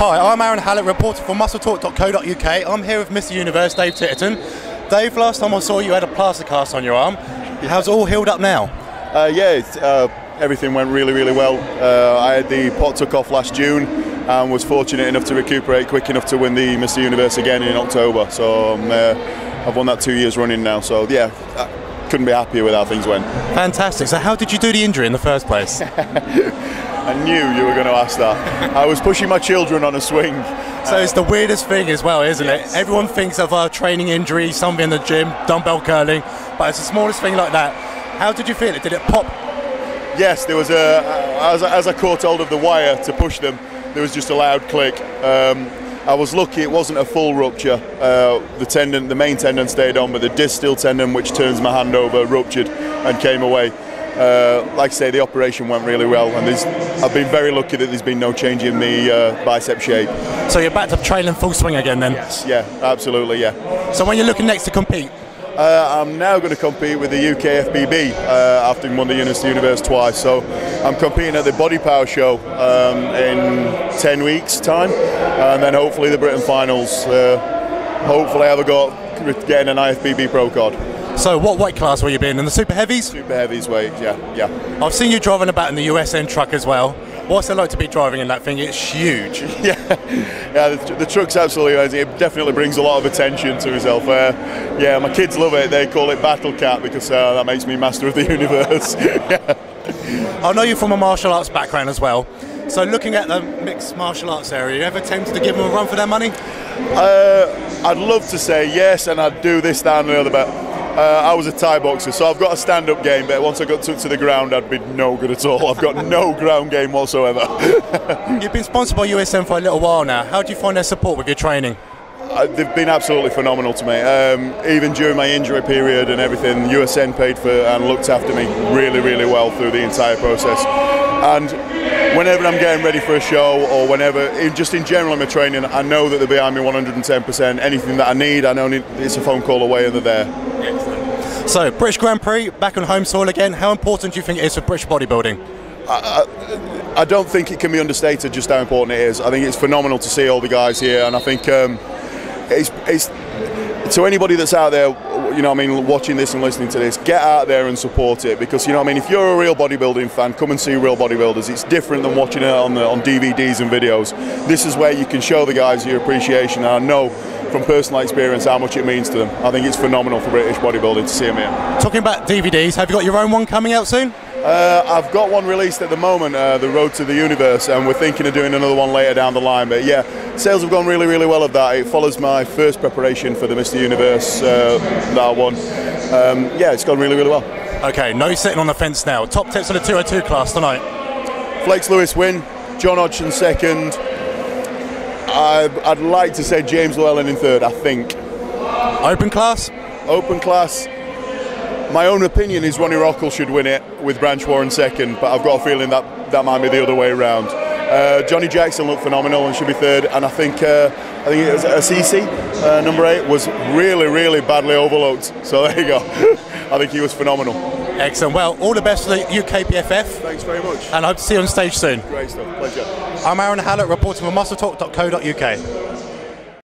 Hi, I'm Aaron Hallett, reporter for MuscleTalk.co.uk. I'm here with Mr. Universe, Dave Titterton. Dave, last time I saw you had a plaster cast on your arm. How's it all healed up now? Everything went really well. I had the pot took off last June and was fortunate enough to recuperate quick enough to win the Mr. Universe again in October. So I've won that 2 years running now. So yeah, I couldn't be happier with how things went. Fantastic. So how did you do the injury in the first place? I knew you were going to ask that. I was pushing my children on a swing. So it's the weirdest thing as well, isn't it? Everyone thinks of a training injury, something in the gym, dumbbell curling, but it's the smallest thing like that. How did you feel it? Did it pop? Yes, there was as I caught hold of the wire to push them, there was just a loud click. I was lucky it wasn't a full rupture. The main tendon stayed on, but the distal tendon, which turns my hand over, ruptured and came away. Like I say, the operation went really well, and I've been very lucky that there's been no change in the bicep shape. So you're back to training full swing again then? Yes, yeah, absolutely, yeah. So when you're looking next to compete? I'm now going to compete with the UK FBB after won the Mr. Universe twice. So I'm competing at the Body Power Show in 10 weeks' time, and then hopefully the Britain Finals. Hopefully I've got getting an IFBB Pro card. So what weight class will you be in the super heavies? Super heavies weight, yeah. I've seen you driving about in the USN truck as well. What's it like to be driving in that thing? It's huge. Yeah, the truck's absolutely amazing. It definitely brings a lot of attention to itself. Yeah, my kids love it. They call it Battle Cat because that makes me master of the universe. Yeah. I know you're from a martial arts background as well. So looking at the mixed martial arts area, you ever tempted to give them a run for their money? I'd love to say yes, and I'd do this, that and the other, but I was a Thai boxer, so I've got a stand-up game, but once I got took to the ground, I'd be no good at all. I've got no ground game whatsoever. You've been sponsored by USN for a little while now. How do you find their support with your training? They've been absolutely phenomenal to me. Even during my injury period and everything, USN paid for and looked after me really well through the entire process. And whenever I'm getting ready for a show or whenever, just in general in my training, I know that they're behind me 110%. Anything that I need, I know it's a phone call away and they're there. Excellent. So, British Grand Prix, back on home soil again. How important do you think it is for British bodybuilding? I don't think it can be understated just how important it is. I think it's phenomenal to see all the guys here, and I think it's to anybody that's out there, you know what I mean, watching this and listening to this, get out there and support it, because, you know what I mean, if you're a real bodybuilding fan, come and see real bodybuilders. It's different than watching it on DVDs and videos. This is where you can show the guys your appreciation, and I know from personal experience how much it means to them. I think it's phenomenal for British bodybuilding to see them here. Talking about DVDs, have you got your own one coming out soon? I've got one released at the moment, The Road to the Universe, and we're thinking of doing another one later down the line. But yeah, sales have gone really well of that. It follows my first preparation for the Mr. Universe that one. Yeah, it's gone really well. Okay, no sitting on the fence now. Top tips for the 202 class tonight. Flex Lewis win, John Hodgson second. I'd like to say James Llewellyn in third, I think. Open class? Open class. My own opinion is Ronnie Rockall should win it with Branch Warren second, but I've got a feeling that might be the other way around. Johnny Jackson looked phenomenal and should be third, and I think it was Assisi, number 8, was really badly overlooked. So there you go. I think he was phenomenal. Excellent. Well, all the best for the UKPFF. Thanks very much. And I hope to see you on stage soon. Great stuff. Pleasure. I'm Aaron Hallett, reporting for MuscleTalk.co.uk.